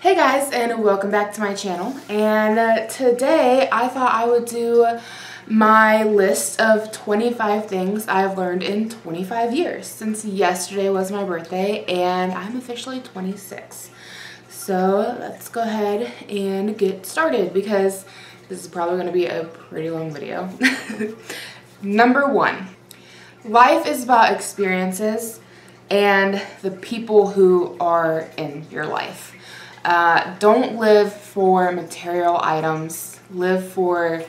Hey guys, and welcome back to my channel. And today I thought I would do my list of 25 things I've learned in 25 years, since yesterday was my birthday and I'm officially 26. So let's go ahead and get started because this is probably going to be a pretty long video. Number 1, life is about experiences and the people who are in your life. Don't live for material items, live for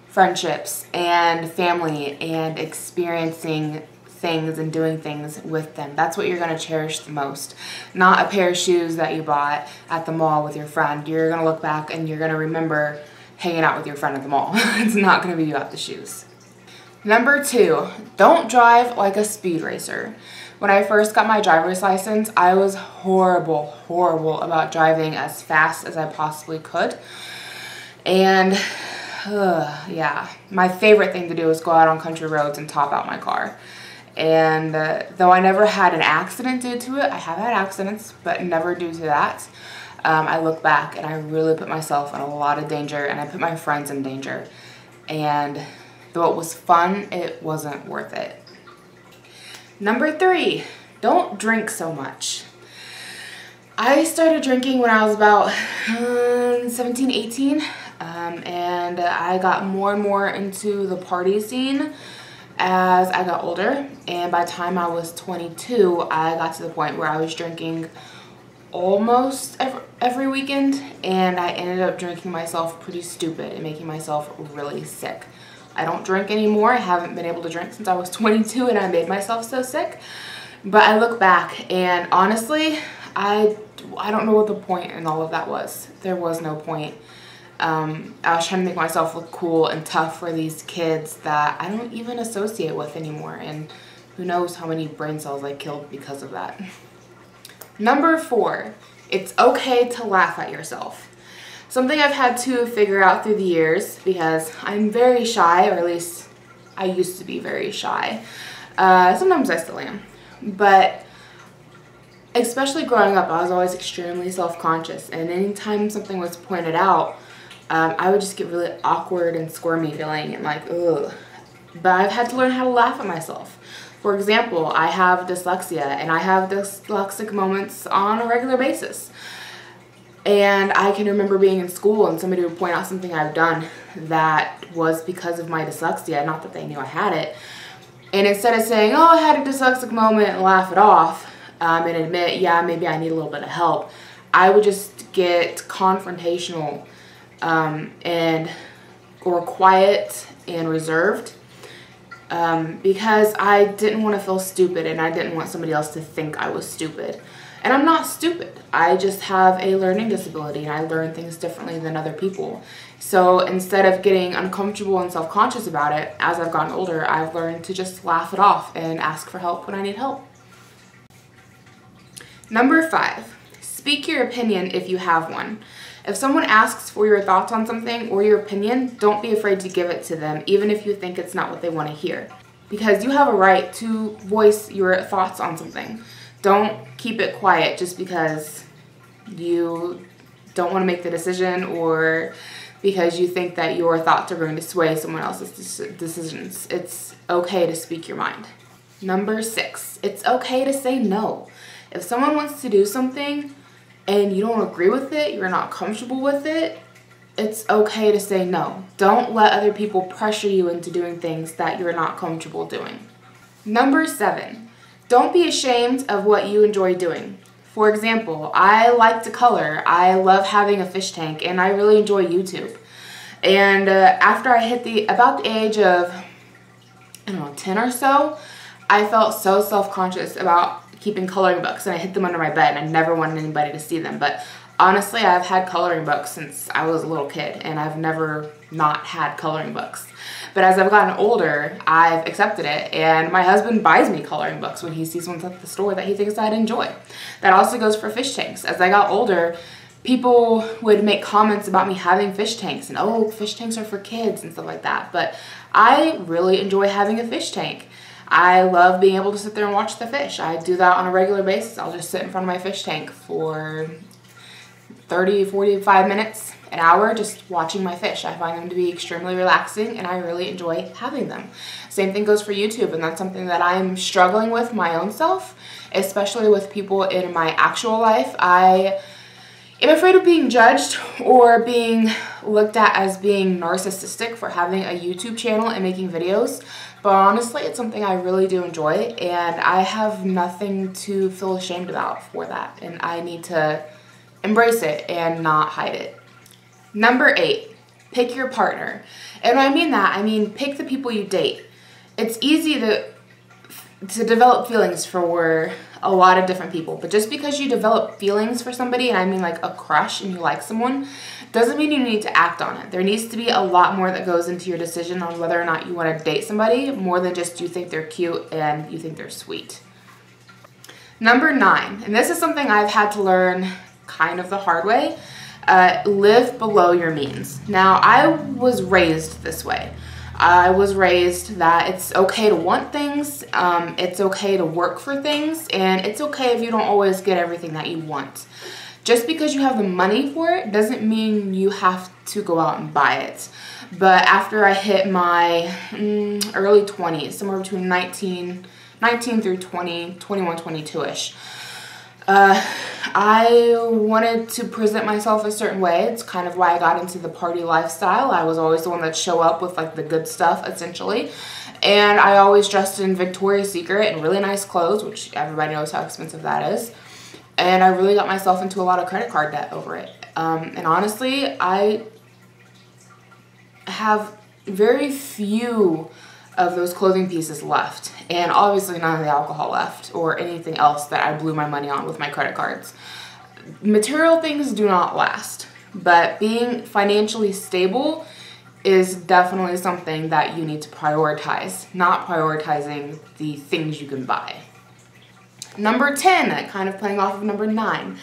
friendships and family and experiencing things and doing things with them. That's what you're going to cherish the most. Not a pair of shoes that you bought at the mall with your friend. You're going to look back and you're going to remember hanging out with your friend at the mall. It's not going to be about the shoes. Number 2, don't drive like a speed racer. When I first got my driver's license, I was horrible about driving as fast as I possibly could. And yeah, my favorite thing to do was go out on country roads and top out my car. And though I never had an accident due to it, I have had accidents, but never due to that. I look back and I really put myself in a lot of danger and I put my friends in danger. And though it was fun, it wasn't worth it. Number 3, don't drink so much. I started drinking when I was about 17, 18, and I got more and more into the party scene as I got older. And by the time I was 22, I got to the point where I was drinking almost every weekend, and I ended up drinking myself pretty stupid and making myself really sick. I don't drink anymore. I haven't been able to drink since I was 22 and I made myself so sick. But I look back and honestly, I don't know what the point in all of that was. There was no point. I was trying to make myself look cool and tough for these kids that I don't even associate with anymore. And who knows how many brain cells I killed because of that. Number 4, it's okay to laugh at yourself. Something I've had to figure out through the years because I'm very shy, or at least I used to be very shy. Sometimes I still am. But especially growing up, I was always extremely self-conscious. And anytime something was pointed out, I would just get really awkward and squirmy feeling and like, ugh. But I've had to learn how to laugh at myself. For example, I have dyslexia and I have dyslexic moments on a regular basis. And I can remember being in school and somebody would point out something I've done that was because of my dyslexia, not that they knew I had it. And instead of saying, oh, I had a dyslexic moment and laugh it off and admit, yeah, maybe I need a little bit of help, I would just get confrontational or quiet and reserved because I didn't want to feel stupid and I didn't want somebody else to think I was stupid. And I'm not stupid. I just have a learning disability and I learn things differently than other people. So instead of getting uncomfortable and self-conscious about it, as I've gotten older, I've learned to just laugh it off and ask for help when I need help. Number 5, speak your opinion if you have one. If someone asks for your thoughts on something or your opinion, don't be afraid to give it to them, even if you think it's not what they want to hear. Because you have a right to voice your thoughts on something. Don't keep it quiet just because you don't want to make the decision or because you think that your thoughts are going to sway someone else's decisions. It's okay to speak your mind. Number 6, it's okay to say no. If someone wants to do something and you don't agree with it, you're not comfortable with it, it's okay to say no. Don't let other people pressure you into doing things that you're not comfortable doing. Number 7, don't be ashamed of what you enjoy doing. For example, I like to color. I love having a fish tank and I really enjoy YouTube. And after I hit about the age of, I don't know, 10 or so, I felt so self-conscious about keeping coloring books and I hid them under my bed and I never wanted anybody to see them. But honestly, I've had coloring books since I was a little kid and I've never not had coloring books. But as I've gotten older, I've accepted it and my husband buys me coloring books when he sees ones at the store that he thinks I'd enjoy. That also goes for fish tanks. As I got older, people would make comments about me having fish tanks and, oh, fish tanks are for kids and stuff like that. But I really enjoy having a fish tank. I love being able to sit there and watch the fish. I do that on a regular basis. I'll just sit in front of my fish tank for 30, 45 minutes, an hour just watching my fish. I find them to be extremely relaxing and I really enjoy having them. Same thing goes for YouTube, and that's something that I'm struggling with my own self, especially with people in my actual life. I am afraid of being judged or being looked at as being narcissistic for having a YouTube channel and making videos. But honestly, it's something I really do enjoy, and I have nothing to feel ashamed about for that. And I need to embrace it and not hide it. Number 8, pick your partner. And when I mean that, I mean pick the people you date. It's easy to develop feelings for a lot of different people, but just because you develop feelings for somebody, and I mean like a crush, and you like someone, doesn't mean you need to act on it. There needs to be a lot more that goes into your decision on whether or not you want to date somebody, more than just you think they're cute and you think they're sweet. Number 9, and this is something I've had to learn kind of the hard way, live below your means. Now, I was raised this way. I was raised that it's okay to want things, it's okay to work for things, and it's okay if you don't always get everything that you want. Just because you have the money for it doesn't mean you have to go out and buy it. But after I hit my early 20s, somewhere between 19 through 20, 21, 22-ish, I wanted to present myself a certain way. It's kind of why I got into the party lifestyle. I was always the one that show up with like the good stuff, essentially. And I always dressed in Victoria's Secret and really nice clothes, which everybody knows how expensive that is. And I really got myself into a lot of credit card debt over it. And honestly, I have very few of those clothing pieces left, and obviously none of the alcohol left or anything else that I blew my money on with my credit cards. Material things do not last, but being financially stable is definitely something that you need to prioritize, not prioritizing the things you can buy. Number 10, kind of playing off of number 9,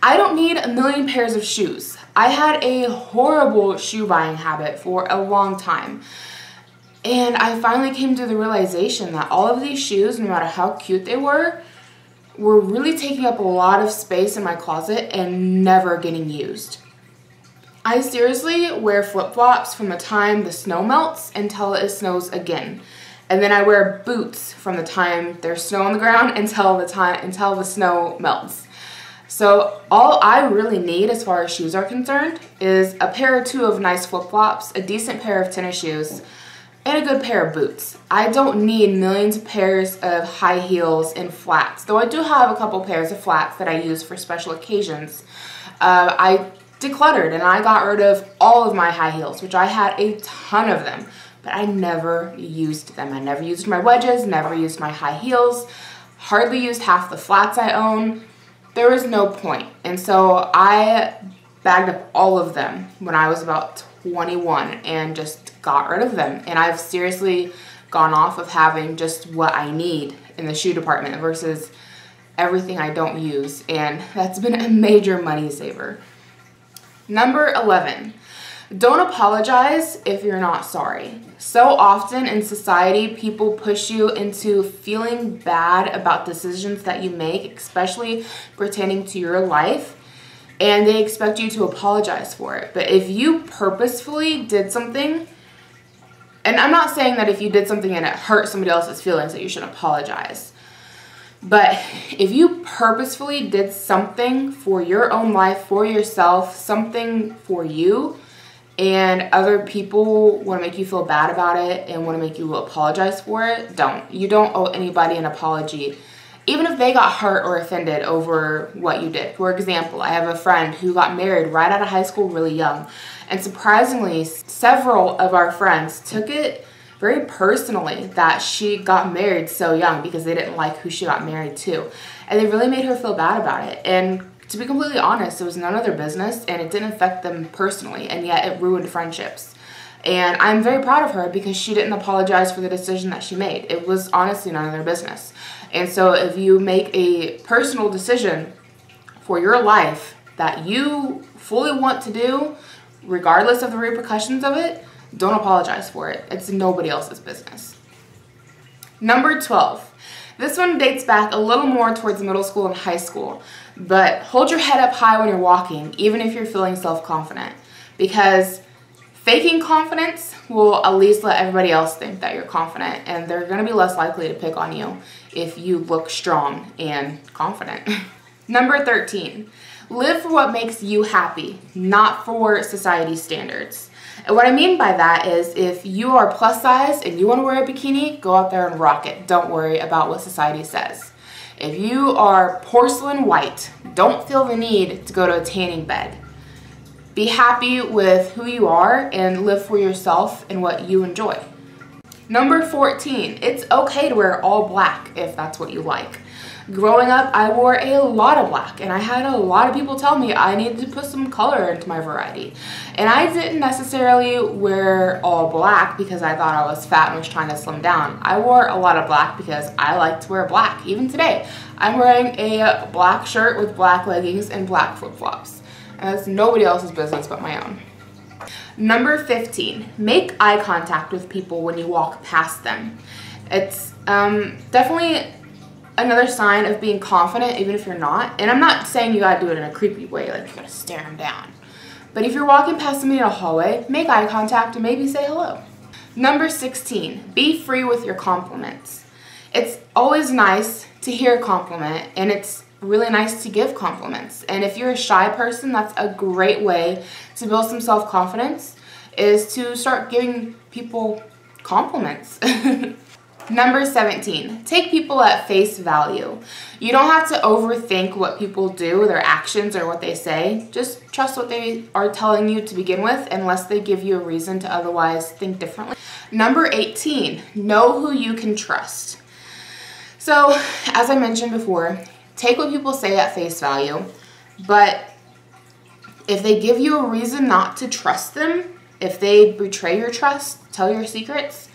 I don't need a million pairs of shoes. I had a horrible shoe buying habit for a long time. And I finally came to the realization that all of these shoes, no matter how cute they were really taking up a lot of space in my closet and never getting used. I seriously wear flip-flops from the time the snow melts until it snows again. And then I wear boots from the time there's snow on the ground until the snow melts. So all I really need as far as shoes are concerned is a pair or two of nice flip-flops, a decent pair of tennis shoes, and a good pair of boots. I don't need millions of pairs of high heels and flats, though I do have a couple pairs of flats that I use for special occasions. I decluttered and I got rid of all of my high heels, which I had a ton of them, but I never used them. I never used my wedges, never used my high heels, hardly used half the flats I own. There was no point. And so I bagged up all of them when I was about 21 and just got rid of them. And I've seriously gone off of having just what I need in the shoe department versus everything I don't use. And that's been a major money saver. Number 11, don't apologize if you're not sorry. So often in society, people push you into feeling bad about decisions that you make, especially pertaining to your life, and they expect you to apologize for it. But if you purposefully did something, and I'm not saying that if you did something and it hurt somebody else's feelings that you should apologize, but if you purposefully did something for your own life, for yourself, something for you, and other people want to make you feel bad about it and want to make you apologize for it, don't. You don't owe anybody an apology, even if they got hurt or offended over what you did. For example, I have a friend who got married right out of high school really young, and surprisingly, several of our friends took it very personally that she got married so young because they didn't like who she got married to, and they really made her feel bad about it. And to be completely honest, it was none of their business and it didn't affect them personally, and yet it ruined friendships. And I'm very proud of her because she didn't apologize for the decision that she made. It was honestly none of their business. And so if you make a personal decision for your life that you fully want to do, regardless of the repercussions of it, don't apologize for it. It's nobody else's business. Number 12. This one dates back a little more towards middle school and high school, but hold your head up high when you're walking, even if you're feeling self-confident, because faking confidence will at least let everybody else think that you're confident, and they're going to be less likely to pick on you if you look strong and confident. Number 13, live for what makes you happy, not for society's standards. And what I mean by that is if you are plus size and you want to wear a bikini, go out there and rock it. Don't worry about what society says. If you are porcelain white, don't feel the need to go to a tanning bed. Be happy with who you are and live for yourself and what you enjoy. Number 14, it's okay to wear all black if that's what you like. Growing up, I wore a lot of black, and I had a lot of people tell me I needed to put some color into my variety. And I didn't necessarily wear all black because I thought I was fat and was trying to slim down. I wore a lot of black because I like to wear black. Even today, I'm wearing a black shirt with black leggings and black flip-flops. And that's nobody else's business but my own. Number 15, make eye contact with people when you walk past them. It's definitely another sign of being confident, even if you're not. And I'm not saying you gotta do it in a creepy way, like you gotta stare them down. But if you're walking past somebody in a hallway, make eye contact and maybe say hello. Number 16, be free with your compliments. It's always nice to hear a compliment, and it's really nice to give compliments. And if you're a shy person, that's a great way to build some self-confidence, is to start giving people compliments. Number 17, take people at face value. You don't have to overthink what people do, their actions, or what they say. Just trust what they are telling you to begin with, unless they give you a reason to otherwise think differently. Number 18, know who you can trust. So, as I mentioned before, take what people say at face value, but if they give you a reason not to trust them, if they betray your trust, tell your secrets,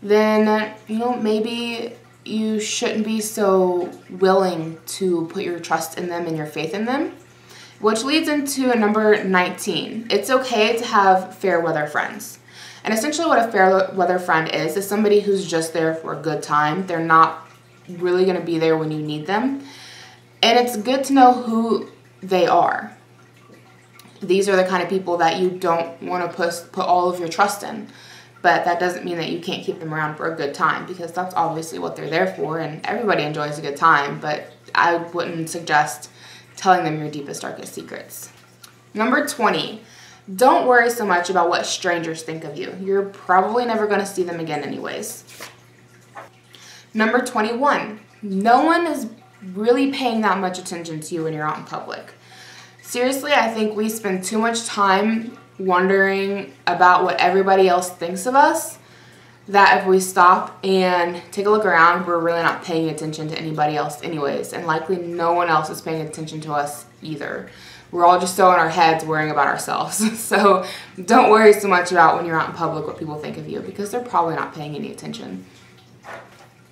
then, maybe you shouldn't be so willing to put your trust in them and your faith in them. Which leads into number 19. It's okay to have fair weather friends. And essentially what a fair weather friend is somebody who's just there for a good time. They're not really going to be there when you need them. And it's good to know who they are. These are the kind of people that you don't want to put all of your trust in. But that doesn't mean that you can't keep them around for a good time, because that's obviously what they're there for, and everybody enjoys a good time, but I wouldn't suggest telling them your deepest, darkest secrets. Number 20, don't worry so much about what strangers think of you. You're probably never going to see them again anyways. Number 21, no one is really paying that much attention to you when you're out in public. Seriously, I think we spend too much time wondering about what everybody else thinks of us, that if we stop and take a look around, we're really not paying attention to anybody else anyways, and likely no one else is paying attention to us either. We're all just so in our heads worrying about ourselves. So don't worry so much about when you're out in public what people think of you, because they're probably not paying any attention.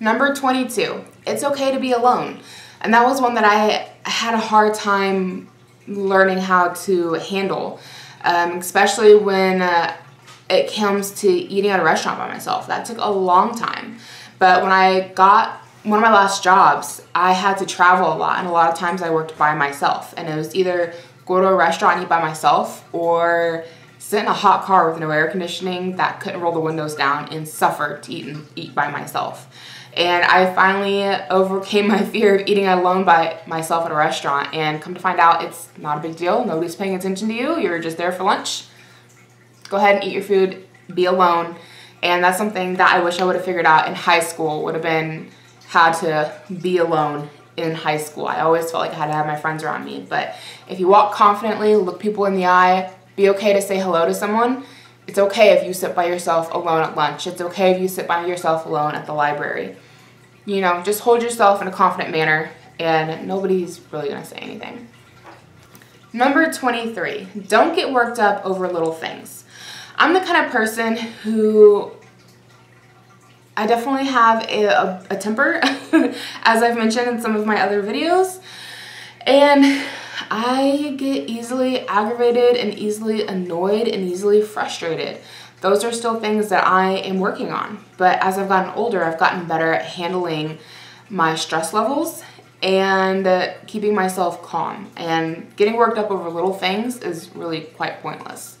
Number 22, it's okay to be alone. And that was one that I had a hard time learning how to handle. Especially when it comes to eating at a restaurant by myself. That took a long time. But when I got one of my last jobs, I had to travel a lot, and a lot of times I worked by myself. And it was either go to a restaurant and eat by myself, or sit in a hot car with no air conditioning that couldn't roll the windows down and suffer to eat by myself. And I finally overcame my fear of eating alone by myself at a restaurant, and come to find out it's not a big deal. Nobody's paying attention to you. You're just there for lunch. Go ahead and eat your food, be alone. And that's something that I wish I would have figured out in high school, would have been how to be alone in high school. I always felt like I had to have my friends around me. But if you walk confidently, look people in the eye, be okay to say hello to someone. It's okay if you sit by yourself alone at lunch. It's okay if you sit by yourself alone at the library. Just hold yourself in a confident manner, and nobody's really going to say anything. Number 23, don't get worked up over little things. I'm the kind of person who, I definitely have a temper, as I've mentioned in some of my other videos, and I get easily aggravated and easily annoyed and easily frustrated. Those are still things that I am working on, but as I've gotten older, I've gotten better at handling my stress levels and keeping myself calm. And getting worked up over little things is really quite pointless.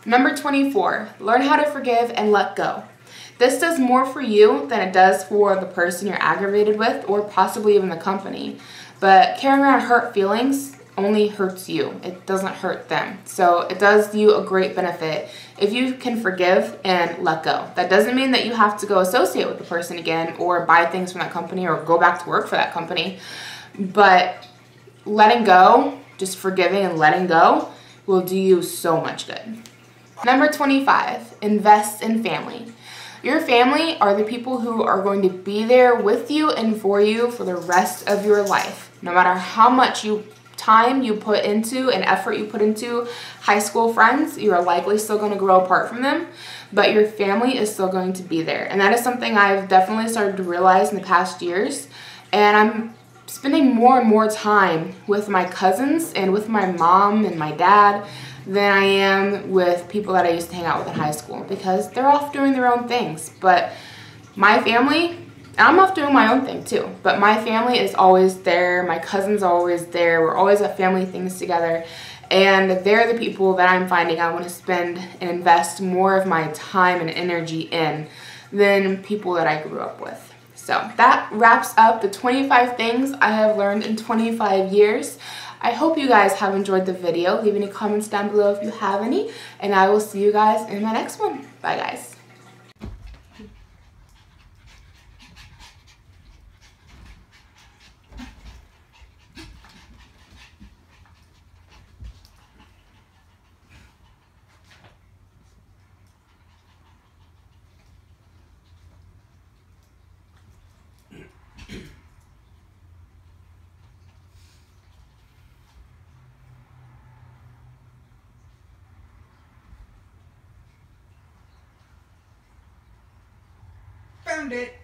Number 24, learn how to forgive and let go. This does more for you than it does for the person you're aggravated with or possibly even the company. But carrying around hurt feelings only hurts you. It doesn't hurt them. So it does you a great benefit if you can forgive and let go. That doesn't mean that you have to go associate with the person again or buy things from that company or go back to work for that company. But letting go, just forgiving and letting go, will do you so much good. Number 25, invest in family. Your family are the people who are going to be there with you and for you for the rest of your life. No matter how much time you put into and effort you put into high school friends, you are likely still going to grow apart from them, but your family is still going to be there. And that is something I've definitely started to realize in the past years. And I'm spending more and more time with my cousins and with my mom and my dad than I am with people that I used to hang out with in high school, because they're off doing their own things. But my family, I'm off doing my own thing too, but my family is always there. My cousins are always there. We're always at family things together. And they're the people that I'm finding I want to spend and invest more of my time and energy in than people that I grew up with. So that wraps up the 25 things I have learned in 25 years. I hope you guys have enjoyed the video. Leave any comments down below if you have any, and I will see you guys in my next one. Bye, guys. Found it.